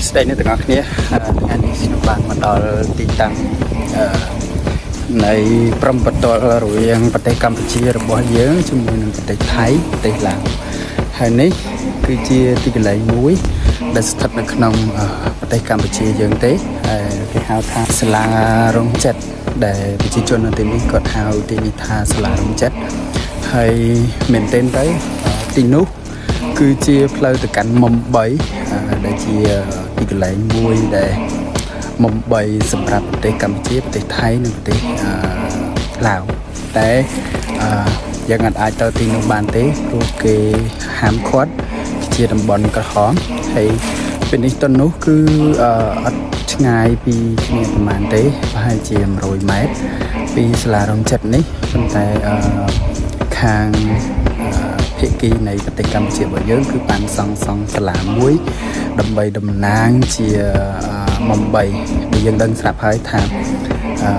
ស្ដីនេះទាំងអស់គ្នាថ្ងៃនេះខ្ញុំបានមកដល់ទីតាំងនៃព្រំប្រទល់រវាងប្រទេសកម្ពុជារបស់យើងជាមួយនឹងប្រទេសថៃប្រទេសឡាវហើយនេះគឺជាទីកន្លែងមួយដែលស្ថិតនៅក្នុងប្រទេសកម្ពុជាយើងទេគេហៅថាសាលារងចិត្តដែលប្រជាជននៅទីនេះគាត់ហៅទីនេះថាសាលារងចិត្តហើយមែនទែនទៅទីនោះគឺជាផ្លូវទៅកាន់មុំ3ដែលជាទីកន្លែងមួយដែលមុំ3សម្រាប់ប្រទេសកម្ពុជាប្រទេសថៃនិងប្រទេសឡាវតែយើងអាចទៅទីនោះបានទេព្រោះគេហាមឃាត់ជាតំបន់ក្រហមហើយពេលនេះទៅនោះគឺអត់ឆ្ងាយពីគ្នាប្រហែលទេប្រហែលជា100ម៉ែត្រពីសាលារងចិត្តនេះប៉ុន្តែខាងភាគីនៃប្រទេសកម្ពុជារបស់យើងគឺបានសង់សាលាមួយដើម្បីតំណាងជាមុំ3ដែលយើងដឹងស្រាប់ហើយថា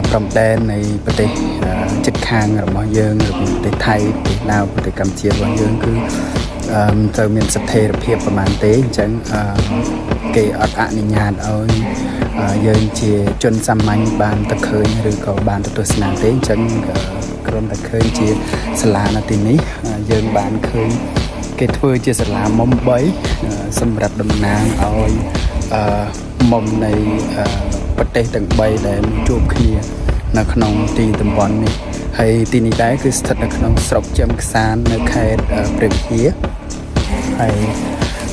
ព្រំដែននៃប្រទេសជិតខាងរបស់យើងឬប្រទេសថៃប្រទេសឡាវប្រទេសកម្ពុជារបស់យើងគឺត្រូវមានស្ថិរភាពប្រហែលទេអញ្ចឹងគេអត់អនុញ្ញាតឲ្យយើងជាជនសាមញ្ញបានទៅឃើញឬក៏បានទៅទស្សនាទេអញ្ចឹងគ្រាន់តែឃើញជាសាលានៅទីនេះយើងបានឃើញគេធ្វើជាសាលាមុំ3សម្រាប់តំណាងឲ្យមុំនៃប្រទេសទាំង3ដែលជួបគ្នានៅក្នុងទីតំបន់នេះហើយទីនេះដែរគឺស្ថិតនៅក្នុងស្រុកជាំខ្សាននៅខេត្តព្រះវិហារហើយ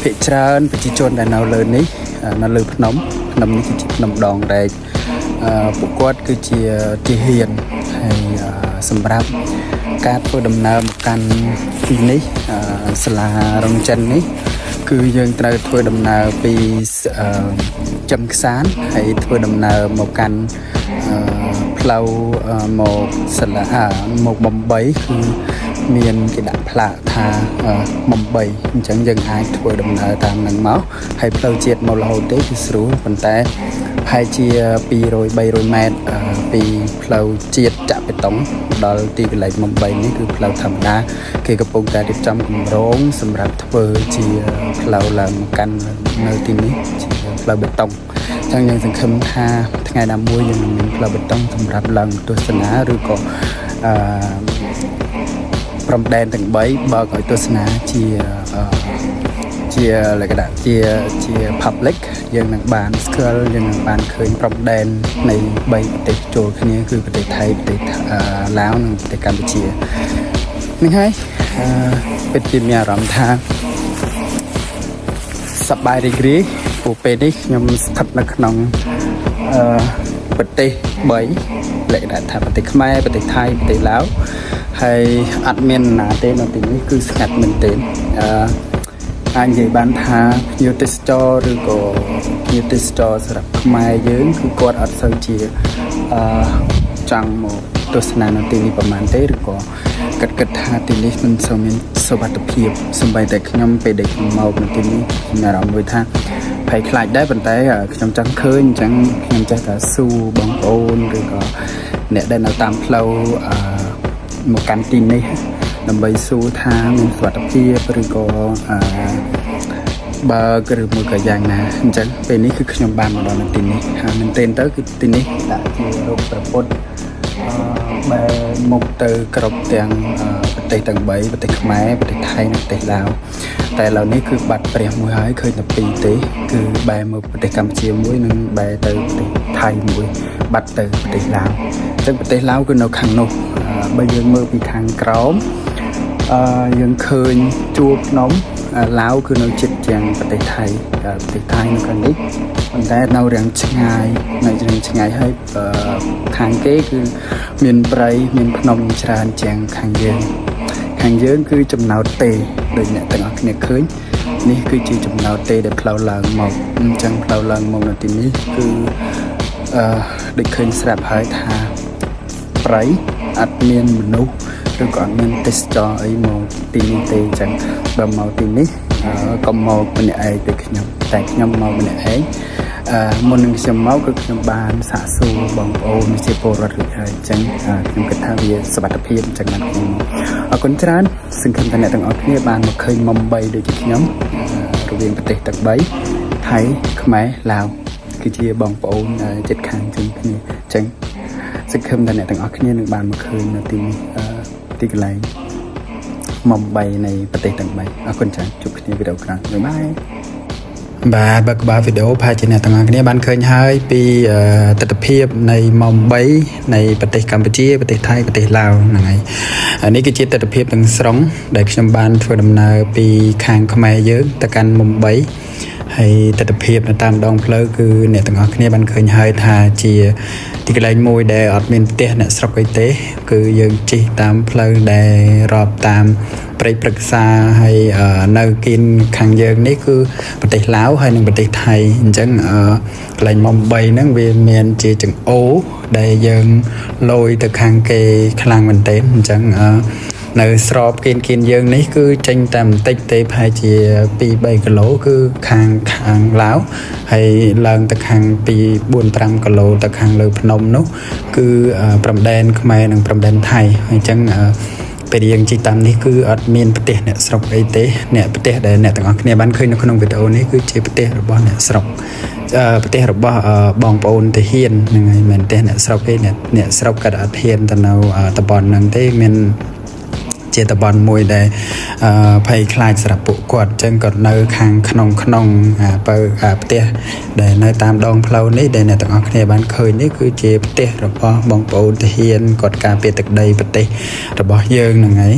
ភាគច្រើនប្រជាជនដែលនៅលើនេះនៅលើភ្នំនេះគឺជាភ្នំដងរែកពួកគាត់គឺជាទាហានហើយសម្រាប់ការធ្វើដំណើរមកកាន់ទីនេះសាលារងចិននេះគឺយើងត្រូវធ្វើដំណើរពីចំខ្សានហើយធ្វើដំណើរមកកាន់ផ្លូវមកសាលាមកបំបីគឺមានគេដាក់ផ្លាកថាបំបីអញ្ចឹងយើងអាចធ្វើដំណើរតាមនឹងមកហើយផ្លូវជាតិមករហូតទេគឺស្រួលប៉ុន្តែប្រហែលជា200-300ម៉ែត្រពីផ្លូវជាតិចាក់បេតុងដល់ទីកន្លែងបំបីនេះគឺផ្លូវធម្មតាគេកំពុងតែរៀបចំគម្រោងសម្រាប់ធ្វើជាផ្លូវឡើងមកកាន់នៅទីនេះជាផ្លូវបេតុងអញ្ចឹងយើងសង្ឃឹមថាថ្ងៃណាមួយយើងនឹងមានផ្លូវបេតុងសម្រាប់ឡើងទស្សនាឬក៏ព្រំដែនទាំង3បើកឲ្យទស្សនាជាលក្ខណៈជា public យើងនឹងបានស្គាល់យើងនឹងបានឃើញព្រំដែននៃ3ប្រទេសចូលគ្នាគឺប្រទេសថៃប្រទេសឡាវនិងប្រទេសកម្ពុជានេះហើយពិតជាមានអារម្មណ៍ថាសប្បាយរីករាយព្រោះពេលនេះខ្ញុំស្ថិតនៅក្នុងប្រទេស3លក្ខណៈថាប្រទេសខ្មែរប្រទេសថៃប្រទេសឡាវហើយអត់មានណាទេនៅទីនេះគឺស្ងាត់មែនទែនអាចនិយាយបានថាភ្ញៀវទេសចរឬក៏ភ្ញៀវទេសចរសម្រាប់ខ្មែរយើងគឺគាត់អត់សូវជាចង់មកទស្សនានៅទីនេះប្រហែលទេឬក៏គិតថាទីនេះមិនសូវមានសុវត្ថិភាពសម្បីតែខ្ញុំពេលដែលខ្ញុំមកនៅទីនេះមានអារម្មណ៍មួយថាភ័យខ្លាចដែរប៉ុន្តែខ្ញុំចង់ឃើញអញ្ចឹងខ្ញុំចេះតែស៊ូបងប្អូនឬក៏អ្នកដែលនៅតាមផ្លូវមកកាន់ទីនេះដើម្បីស៊ូថាមានសុវត្ថិភាពឬក៏បើឬមួយក៏យ៉ាងណាអញ្ចឹងពេលនេះគឺខ្ញុំបានមកដល់នៅទីនេះហើយមែនទែនទៅគឺទីនេះដាក់ជារូបព្រះពុទ្ធបែរមុខទៅគ្រប់ទាំងប្រទេសទាំង3ប្រទេសខ្មែរប្រទេសថៃនិងប្រទេសឡាវតែឥឡូវនេះគឺបាត់ព្រះមួយហើយឃើញតែ2ទេគឺបែរមកប្រទេសកម្ពុជាមួយនិងបែរទៅប្រទេសថៃមួយបាត់ទៅប្រទេសឡាវអញ្ចឹងប្រទេសឡាវគឺនៅខាងនោះបើយើងមើលពីខាងក្រោមយើងឃើញជួរភ្នំឡាវគឺនៅជិតជាងប្រទេសថៃនៅខាងនេះប៉ុន្តែនៅរាងឆ្ងាយហើយខាងគេគឺមានព្រៃមានភ្នំច្រើនជាងខាងយើងគឺចំណោតទេដូចអ្នកទាំងអស់គ្នាឃើញនេះគឺជាចំណោតទេដែលផ្លូវឡើងមកអញ្ចឹងផ្លូវឡើងមកនៅទីនេះគឺដូចឃើញស្រាប់ហើយថាព្រៃអត់មានមនុស្សឬក៏អត់មានទេសចរអីមកទីនេះទេអញ្ចឹងបើមកទីនេះកុំមកម្នាក់ឯងទេខ្ញុំតែខ្ញុំមកម្នាក់ឯងមុននឹងខ្ញុំមកគឺខ្ញុំបានសាកសួរបងប្អូនជាពលរដ្ឋរួចហើយអញ្ចឹងខ្ញុំគិតថាវាសុវត្ថិភាពអញ្ចឹងណាខ្ញុំអរគុណច្រើនសង្ឃឹមថាអ្នកទាំងអស់គ្នាបានមកឃើញមុំ3ដូចជាខ្ញុំរវាងប្រទេសទាំង3ថ ថៃខ្មែរឡាវគឺជាបងប្អូនចិត្តខាងជុំគ្នាអញ្ចឹងសង្ឃឹមថាអ្នកទាំងអស់គ្នានឹងបានមកឃើញនៅទីនេះទីកន្លែងមុំ3នៃប្រទេសទាំង3អរគុណច្រើនជួបគ្នាវីដេអូក្រោយបាយបាទបើក្បាលវីដេអូផាជាអ្នកទាំងអស់គ្នាបានឃើញហើយពីទស្សនវិជ្ជានៃមុំ3នៃប្រទេសកម្ពុជាប្រទេសថៃប្រទេសឡាវហ្នឹងហើយនេះគឺជាទស្សនវិជ្ជាទាំងស្រុងដែលខ្ញុំបានធ្វើដំណើរពីខាងខ្មែរយើងទៅកាន់មុំ3ហើយទស្សនវិជ្ជានៅតាមដងផ្លូវគឺអ្នកទាំងអស់គ្នាបានឃើញហើយថាជាទីកន្លែងមួយដែលអត់មានផ្ទះអ្នកស្រុកអីទេគឺយើងជិះតាមផ្លូវដែលរាប់តាមព្រៃព្រឹក្សាហើយនៅគៀនខាងយើងនេះគឺប្រទេសឡាវហើយនិងប្រទេសថៃអញ្ចឹងកន្លែងមុំ3ហ្នឹងវាមានជាចង្អូដែលយើងលយទៅខាងគេខ្លាំងមែនទែនអញ្ចឹងនៅស្របគៀនយើងនេះគឺចេញតែបន្តិចទេប្រហែលជា 2-3 គីឡូគឺខាងឡាវហើយឡើងទៅខាង 4-5 គីឡូទៅខាងលើភ្នំនោះគឺព្រំដែនខ្មែរនិងព្រំដែនថៃអញ្ចឹងពេលយើងជិះតាមនេះគឺអត់មានប្រទេសអ្នកស្រុកអីទេអ្នកប្រទេសដែលអ្នកទាំងអស់គ្នាបានឃើញនៅក្នុងវីដេអូនេះគឺជាប្រទេសរបស់អ្នកស្រុកប្រទេសរបស់បងប្អូនទាហានហ្នឹងហើយមិនទេអ្នកស្រុកទេអ្នកស្រុកក៏អត់ហ៊ានទៅនៅតំបន់ហ្នឹងទេមានជាតំបន់មួយដែលភ័យខ្លាចសម្រាប់ពួកគាត់អញ្ចឹងក៏នៅខាងក្នុងផ្ទះដែលនៅតាមដងផ្លូវនេះដែលអ្នកទាំងអស់គ្នាបានឃើញនេះគឺជាផ្ទះរបស់បងប្អូនទាហានគាត់ការពារទឹកដីប្រទេសរបស់យើងហ្នឹងហើយ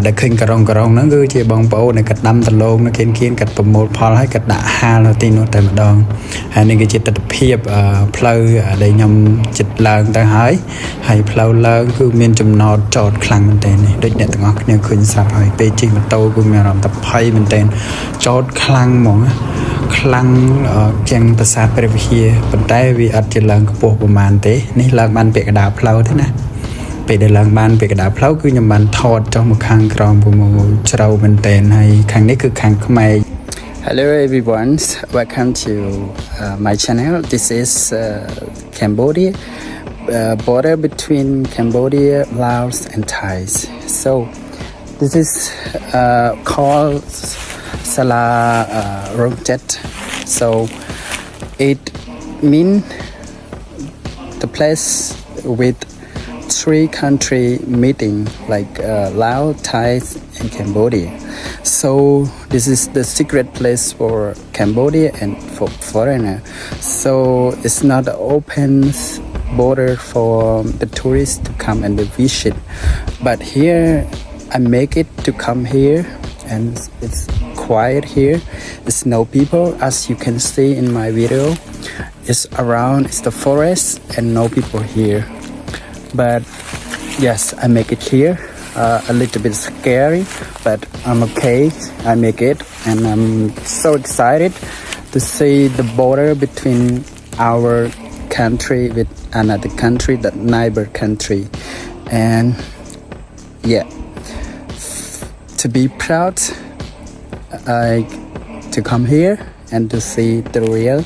ដែលឃើញក្រុងហ្នឹងគឺជាបងប្អូនដែលកាត់ដាំដលងនៅគៀនកាត់ប្រមូលផលហើយកាត់ដាក់ហាលនៅទីនោះតែម្ដងហើយនេះគឺជាទស្សនវិជ្ជាផ្លូវដែលខ្ញុំចិត្តឡើងទៅហើយផ្លូវឡើងគឺមានចំណោទចោតខ្លាំងមែនទែននេះដូចអ្នកទាំងអស់គ្នាឃើញស្រាប់ហើយពេលជិះម៉ូតូគឺមានអារម្មណ៍ថាភ័យមែនទែនចោតខ្លាំងហ្មងខ្លាំងជាងប្រាសាទព្រះវិហារប៉ុន្តែវាអត់ជាឡើងខ្ពស់ប្រហែលទេនេះឡើងបានពាក់កណ្ដាលផ្លូវទេណាពេលដែលឡើងបានពាក់កណ្ដាលផ្លូវគឺខ្ញុំបានថតចុះមកខាងក្រោមព្រោះជ្រៅមែនទែនហើយខាងនេះគឺខាងខ្មែរ Hello everyone, welcome to my channel. This is Cambodia, border between Cambodia, Laos and Thai. So this is called Sala Rongchet. So it means the place with 3 country meeting like Laos, Thai and Cambodia. So this is the secret place for Cambodia and for foreigner. So it's not an open border for the tourists to come and visit. But here I make it to come here and it's quiet here. There's no people as you can see in my video. It's the forest and no people here. But yes, I make it here. A little bit scary, but I'm okay. I make it, and I'm so excited to see the border between our country with another country, the neighbor country, and yeah, to be proud, to come here and to see the real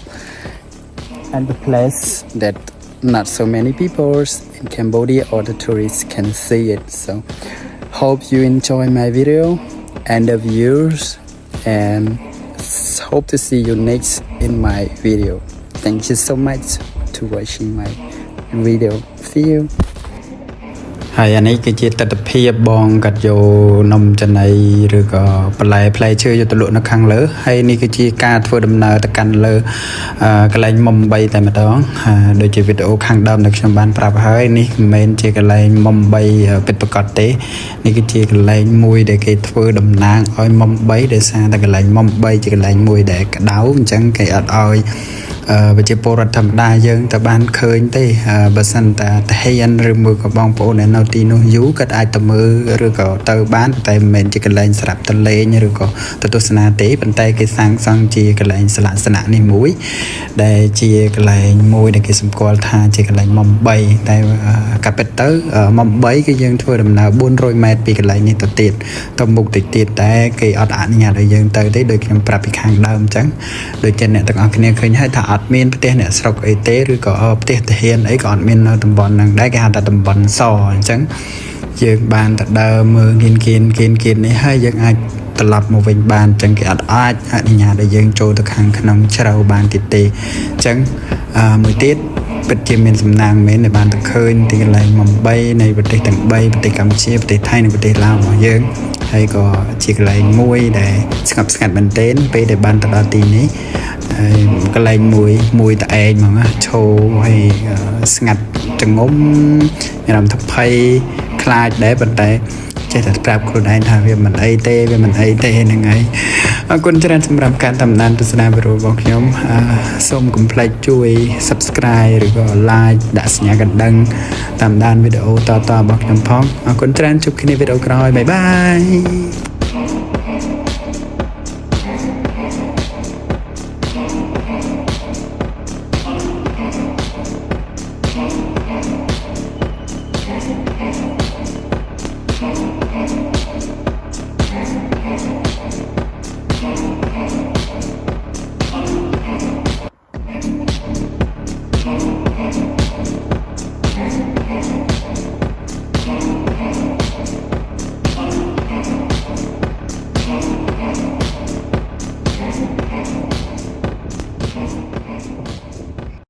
and the place that not so many people in Cambodia or the tourists can see it. So hope you enjoy my video and the views, and hope to see you next in my video. Thank you so much to watching my video. See you. ហើយអានេះគឺជាទស្សនវិជ្ជាបងកាត់យកនំចំណីឬក៏បន្លែផ្លែឈើយកទៅលក់នៅខាងលើហើយនេះគឺជាការធ្វើដំណើរទៅកាន់លើកន្លែងមុំ3តែម្ដងដូចជាវីដេអូខាងដើមដែលខ្ញុំបានប្រាប់ហើយនេះមិនមែនជាកន្លែងមុំ3ពិតប្រាកដទេនេះគឺជាកន្លែងមួយដែលគេធ្វើតំណាងឲ្យមុំ3ដោយសារតែកន្លែងមុំ3ជាកន្លែងមួយដែលក្តៅអញ្ចឹងគេអត់ឲ្យប្រជាពលរដ្ឋធម្មតាយើងទៅបានឃើញទេបើសិនតែទាហានឬមួយក៏បងប្អូននៅទីនោះយូរគាត់អាចទៅមើលឬក៏ទៅបានតែមិនមែនជាកន្លែងសម្រាប់ទៅលេងឬក៏ទៅទស្សនាទេប៉ុន្តែគេសាងសង់ជាកន្លែងស្លាកស្នាក់នេះមួយដែលជាកន្លែងមួយដែលគេសម្គាល់ថាជាកន្លែងមុំ3តែកាពិតទៅមុំ3គឺយើងធ្វើដំណើរ400ម៉ែត្រពីកន្លែងនេះទៅទៀតទៅមុខទៅទៀតតែគេអត់អនុញ្ញាតឲ្យយើងទៅទេដូចខ្ញុំប្រាប់ពីខាងដើមអញ្ចឹងដូចជាអ្នកទាំងអស់គ្នាឃើញហើយថាអត់មានផ្ទះអ្នកស្រុកអីទេឬក៏ផ្ទះទាហានអីក៏អត់មាននៅតំបន់ហ្នឹងដែរគេហៅថាតំបន់សអញ្ចឹងយើងបានទៅដើរមើលគៀននេះហើយយើងអាច ត្រឡប់មកវិញបានចឹងគេអាចអនុញ្ញាតឲ្យយើងចូលទៅខាងក្នុងជ្រៅបានទៀតទេចឹងមួយទៀតពិតជាមានសំណាងមែនដែលបានទៅឃើញទីកន្លែងមុំ3នៃប្រទេសទាំង3ប្រទេសកម្ពុជាប្រទេសថៃនិងប្រទេសឡាវរបស់យើងហើយក៏ជាកន្លែងមួយដែលស្ងប់ស្ងាត់មែនទែនពេលដែលបានទៅដល់ទីនេះហើយកន្លែងមួយតឯងហ្មងឈោហើយស្ងាត់ចងំមានអារម្មណ៍ថាភ័យខ្លាចដែរប៉ុន្តែចេះតែប្រាប់ខ្លួនឯងថាវាមិនអីទេហ្នឹងហើយអរគុណច្រើនសម្រាប់ការតាមដានទស្សនាវីដេអូរបស់ខ្ញុំសូមកុំភ្លេចជួយ Subscribe ឬក៏ Like ដាក់សញ្ញាកណ្ដឹងតាមដានវីដេអូតៗរបស់ខ្ញុំផងអរគុណច្រើនជួបគ្នាវីដេអូក្រោយបាយបាយ